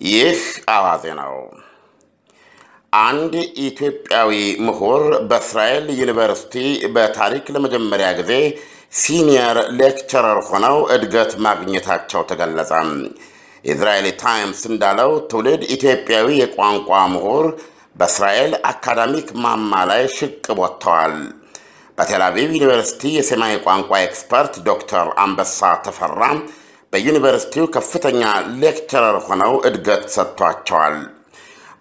ይህ አዋዜ ነው። አንድ ኢትዮጵያዊ ምሁር በእስራኤል ዩኒቨርሲቲ በታሪክ ለመጀመሪያ ጊዜ ሲኒየር ሌክቸረር ሆነው እድገት ማግኘታቸው ተገለጸ። ኢዝራኤል ታይምስ እንዳለው ትውልድ ኢትዮጵያዊ የቋንቋ ምሁር በእስራኤል አካዳሚክ ማማ ላይ ሽቅብ ወጥተዋል። በቴል አቪቭ ዩኒቨርሲቲ የሰማያዊ ቋንቋ ኤክስፐርት ዶክተር አንበሳ ተፈራ በዩኒቨርሲቲው ከፍተኛ ሌክቸረር ሆነው እድገት ሰጥቷቸዋል።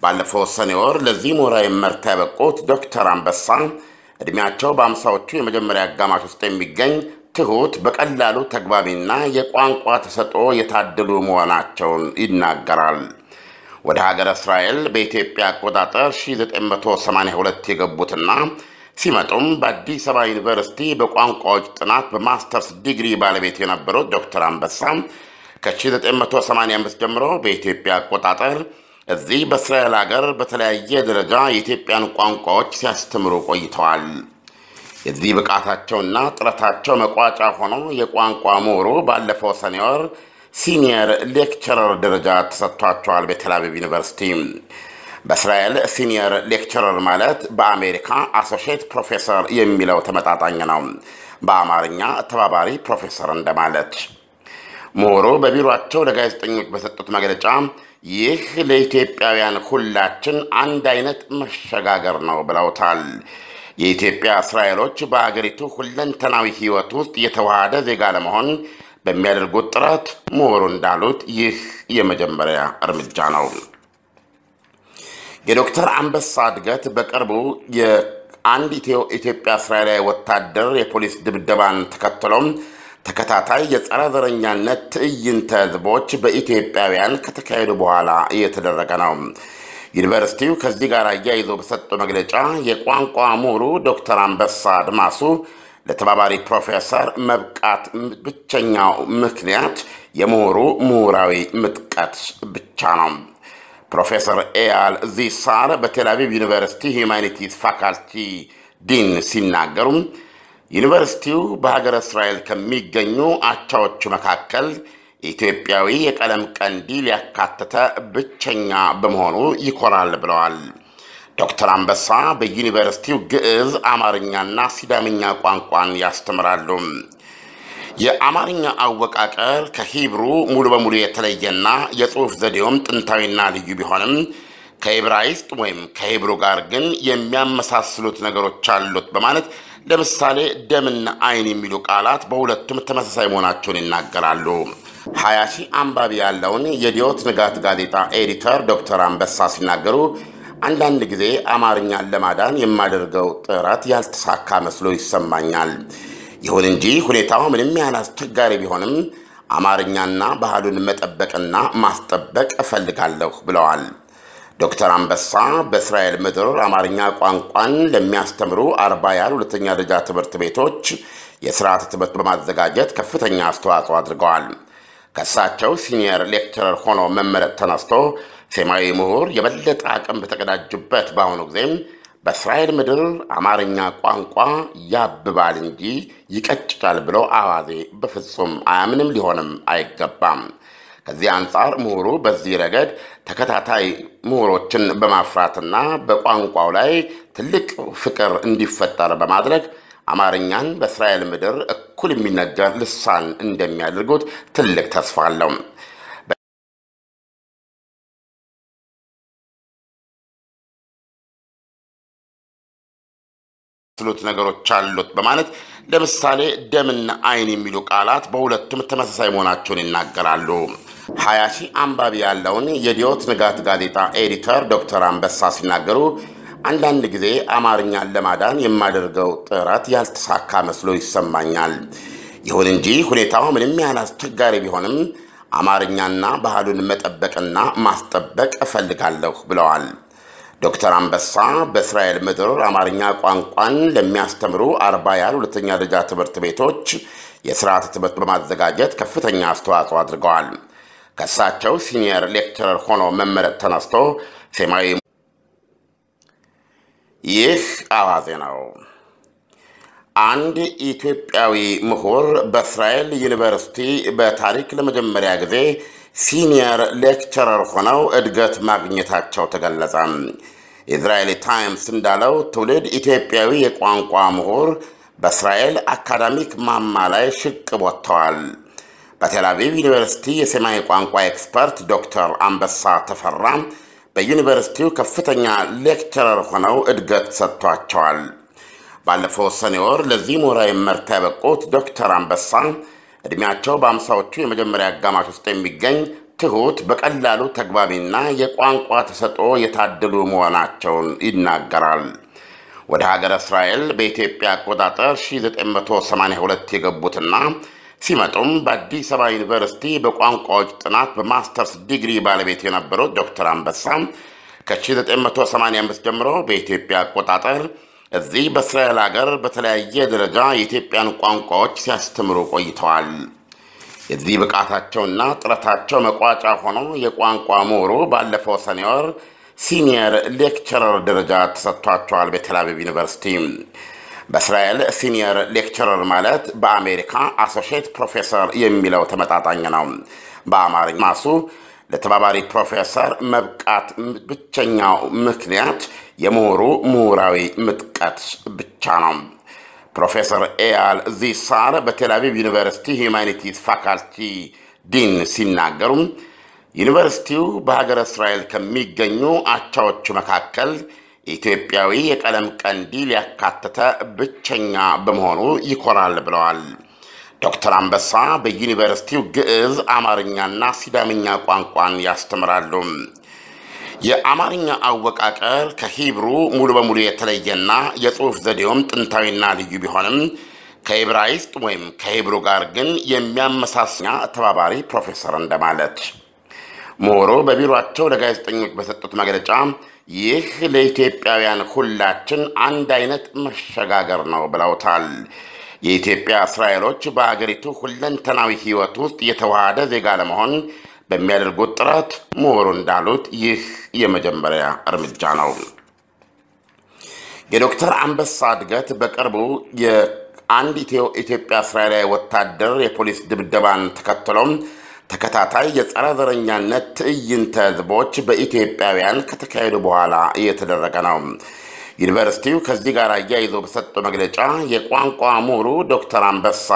ባለፈው ሰኔ ወር ለዚህ ሙያዊ መርታ ያበቁት ዶክተር አንበሳ ዕድሜያቸው በአምሳዎቹ የመጀመሪያ አጋማሽ ውስጥ የሚገኝ ትሁት፣ በቀላሉ ተግባቢና የቋንቋ ተሰጥኦ የታደሉ መሆናቸውን ይናገራል። ወደ ሀገረ እስራኤል በኢትዮጵያ አቆጣጠር 1982 የገቡትና ሲመጡም በአዲስ አበባ ዩኒቨርሲቲ በቋንቋዎች ጥናት በማስተርስ ዲግሪ ባለቤት የነበሩት ዶክተር አንበሳ ከ1985 ጀምሮ በኢትዮጵያ አቆጣጠር እዚህ በእስራኤል ሀገር በተለያየ ደረጃ የኢትዮጵያን ቋንቋዎች ሲያስተምሩ ቆይተዋል። የዚህ ብቃታቸውና ጥረታቸው መቋጫ ሆኖ የቋንቋ ምሁሩ ባለፈው ሰኔ ወር ሲኒየር ሌክቸረር ደረጃ ተሰጥቷቸዋል በቴል አቪቭ ዩኒቨርሲቲ። በእስራኤል ሲኒየር ሌክቸረር ማለት በአሜሪካ አሶሺየት ፕሮፌሰር የሚለው ተመጣጣኝ ነው። በአማርኛ ተባባሪ ፕሮፌሰር እንደማለት። ምሁሩ በቢሮአቸው ለጋዜጠኞች በሰጡት መግለጫ ይህ ለኢትዮጵያውያን ሁላችን አንድ አይነት መሸጋገር ነው ብለውታል። የኢትዮጵያ እስራኤሎች በአገሪቱ ሁለንተናዊ ሕይወት ውስጥ የተዋሃደ ዜጋ ለመሆን በሚያደርጉት ጥረት ምሁሩ እንዳሉት ይህ የመጀመሪያ እርምጃ ነው። የዶክተር አንበሳ እድገት በቅርቡ የአንድ ኢትዮጵያ እስራኤላዊ ወታደር የፖሊስ ድብደባን ተከትሎም ተከታታይ የጸረ ዘረኛነት ትዕይንተ ህዝቦች በኢትዮጵያውያን ከተካሄዱ በኋላ እየተደረገ ነው። ዩኒቨርሲቲው ከዚህ ጋር አያይዞ በሰጠው መግለጫ የቋንቋ ምሁሩ ዶክተር አንበሳ አድማሱ ለተባባሪ ፕሮፌሰር መብቃት ብቸኛው ምክንያት የምሁሩ ምሁራዊ ምጥቀት ብቻ ነው። ፕሮፌሰር ኤያል ዚሳር በቴል አቪቭ ዩኒቨርሲቲ ሂዩማኒቲስ ፋካልቲ ዲን ሲናገሩ ዩኒቨርሲቲው በሀገረ እስራኤል ከሚገኙ አቻዎቹ መካከል ኢትዮጵያዊ የቀለም ቀንዲል ያካተተ ብቸኛ በመሆኑ ይኮራል ብለዋል። ዶክተር አንበሳ በዩኒቨርሲቲው ግዕዝ፣ አማርኛና ሲዳምኛ ቋንቋን ያስተምራሉ። የአማርኛ አወቃቀር ከሂብሩ ሙሉ በሙሉ የተለየና የጽሑፍ ዘዴውም ጥንታዊና ልዩ ቢሆንም ከዕብራይስጥ ወይም ከሂብሩ ጋር ግን የሚያመሳስሉት ነገሮች አሉት በማለት ለምሳሌ ደምና አይን የሚሉ ቃላት በሁለቱም ተመሳሳይ መሆናቸውን ይናገራሉ። 20 ሺህ አንባቢ ያለውን የዲዮት ንጋት ጋዜጣ ኤዲተር ዶክተር አንበሳ ሲናገሩ አንዳንድ ጊዜ አማርኛን ለማዳን የማደርገው ጥረት ያልተሳካ መስሎ ይሰማኛል። ይሁን እንጂ ሁኔታው ምንም ያህል አስቸጋሪ ቢሆንም አማርኛና ባህሉን መጠበቅና ማስጠበቅ እፈልጋለሁ ብለዋል። ዶክተር አንበሳ በእስራኤል ምድር አማርኛ ቋንቋን ለሚያስተምሩ 40 ያህል ሁለተኛ ደረጃ ትምህርት ቤቶች የስርዓተ ትምህርት በማዘጋጀት ከፍተኛ አስተዋጽኦ አድርገዋል። ከእሳቸው ሲኒየር ሌክቸረር ሆኖ መመረጥ ተነስቶ ሰማያዊ ምሁር የበለጠ አቅም በተቀዳጁበት በአሁኑ ጊዜም በእስራኤል ምድር አማርኛ ቋንቋ ያብባል እንጂ ይቀጭጫል ብሎ አዋዜ በፍጹም አያምንም፣ ሊሆንም አይገባም። ከዚህ አንጻር ምሁሩ በዚህ ረገድ ተከታታይ ምሁሮችን በማፍራትና በቋንቋው ላይ ትልቅ ፍቅር እንዲፈጠር በማድረግ አማርኛን በእስራኤል ምድር እኩል የሚነገር ልሳን እንደሚያደርጉት ትልቅ ተስፋ አለው። ነገሮች አሉት በማለት ለምሳሌ ደምና አይን የሚሉ ቃላት በሁለቱም ተመሳሳይ መሆናቸውን ይናገራሉ። 20 ሺህ አንባቢ ያለውን የዲዮት ንጋት ጋዜጣ ኤዲተር ዶክተር አንበሳ ሲናገሩ አንዳንድ ጊዜ አማርኛን ለማዳን የማደርገው ጥረት ያልተሳካ መስሎ ይሰማኛል። ይሁን እንጂ ሁኔታው ምንም ያህል አስቸጋሪ ቢሆንም አማርኛና ባህሉን መጠበቅና ማስጠበቅ እፈልጋለሁ ብለዋል። ዶክተር አንበሳ በእስራኤል ምድር አማርኛ ቋንቋን ለሚያስተምሩ 40 ያህል ሁለተኛ ደረጃ ትምህርት ቤቶች የስርዓተ ትምህርት በማዘጋጀት ከፍተኛ አስተዋጽኦ አድርገዋል። ከእሳቸው ሲኒየር ሌክቸረር ሆኖ መመረጥ ተነስቶ ሰማያዊ ይህ አዋዜ ነው። አንድ ኢትዮጵያዊ ምሁር በእስራኤል ዩኒቨርሲቲ በታሪክ ለመጀመሪያ ጊዜ ሲኒየር ሌክቸረር ሆነው እድገት ማግኘታቸው ተገለጸ። ኢዝራኤሊ ታይምስ እንዳለው ትውልድ ኢትዮጵያዊ የቋንቋ ምሁር በእስራኤል አካዳሚክ ማማ ላይ ሽቅብ ወጥተዋል። በቴል አቪቭ ዩኒቨርሲቲ የሰማያዊ ቋንቋ ኤክስፐርት ዶክተር አንበሳ ተፈራ በዩኒቨርሲቲው ከፍተኛ ሌክቸረር ሆነው እድገት ሰጥቷቸዋል። ባለፈው ሰኔ ወር ለዚህ ምሁራዊ መርታ ያበቁት ዶክተር አንበሳ ዕድሜያቸው በአምሳዎቹ የመጀመሪያ አጋማሽ ውስጥ የሚገኝ ትሁት፣ በቀላሉ ተግባቢና የቋንቋ ተሰጥኦ የታደሉ መሆናቸውን ይናገራል። ወደ ሀገረ እስራኤል በኢትዮጵያ አቆጣጠር 1982 የገቡትና ሲመጡም በአዲስ አበባ ዩኒቨርሲቲ በቋንቋዎች ጥናት በማስተርስ ዲግሪ ባለቤት የነበሩት ዶክተር አንበሳ ከ1985 ጀምሮ በኢትዮጵያ አቆጣጠር እዚህ በእስራኤል ሀገር በተለያየ ደረጃ የኢትዮጵያን ቋንቋዎች ሲያስተምሩ ቆይተዋል። የዚህ ብቃታቸውና ጥረታቸው መቋጫ ሆኖ የቋንቋ ምሁሩ ባለፈው ሰኔ ወር ሲኒየር ሌክቸረር ደረጃ ተሰጥቷቸዋል። በቴል አቪቭ ዩኒቨርሲቲ በእስራኤል ሲኒየር ሌክቸረር ማለት በአሜሪካ አሶሺየት ፕሮፌሰር የሚለው ተመጣጣኝ ነው። በአማርኛ ማሱ ለተባባሪ ፕሮፌሰር መብቃት ብቸኛው ምክንያት የምሁሩ ምሁራዊ ምጥቀት ብቻ ነው። ፕሮፌሰር ኤያል ዚሳር በቴል አቪቭ ዩኒቨርሲቲ ሂዩማኒቲስ ፋካልቲ ዲን ሲናገሩ ዩኒቨርሲቲው በሀገረ እስራኤል ከሚገኙ አቻዎቹ መካከል ኢትዮጵያዊ የቀለም ቀንዲል ያካተተ ብቸኛ በመሆኑ ይኮራል ብለዋል። ዶክተር አንበሳ በዩኒቨርሲቲው ግዕዝ፣ አማርኛና ሲዳምኛ ቋንቋን ያስተምራሉ። የአማርኛ አወቃቀር ከሂብሩ ሙሉ በሙሉ የተለየና የጽሑፍ ዘዴውም ጥንታዊና ልዩ ቢሆንም ከዕብራይስጥ ወይም ከሂብሩ ጋር ግን የሚያመሳስኛ ተባባሪ ፕሮፌሰር እንደማለት። ምሁሩ በቢሮአቸው ለጋዜጠኞች በሰጡት መግለጫ ይህ ለኢትዮጵያውያን ሁላችን አንድ አይነት መሸጋገር ነው ብለውታል። የኢትዮጵያ እስራኤሎች በአገሪቱ ሁለንተናዊ ሕይወት ውስጥ የተዋሃደ ዜጋ ለመሆን በሚያደርጉት ጥረት ምሁሩ እንዳሉት ይህ የመጀመሪያ እርምጃ ነው። የዶክተር አንበሳ እድገት በቅርቡ የአንድ ኢትዮጵያ እስራኤላዊ ወታደር የፖሊስ ድብደባን ተከትሎም ተከታታይ የጸረ ዘረኛነት ትዕይንተ ህዝቦች በኢትዮጵያውያን ከተካሄዱ በኋላ እየተደረገ ነው። ዩኒቨርሲቲው ከዚህ ጋር አያይዞ በሰጠው መግለጫ የቋንቋ ምሁሩ ዶክተር አንበሳ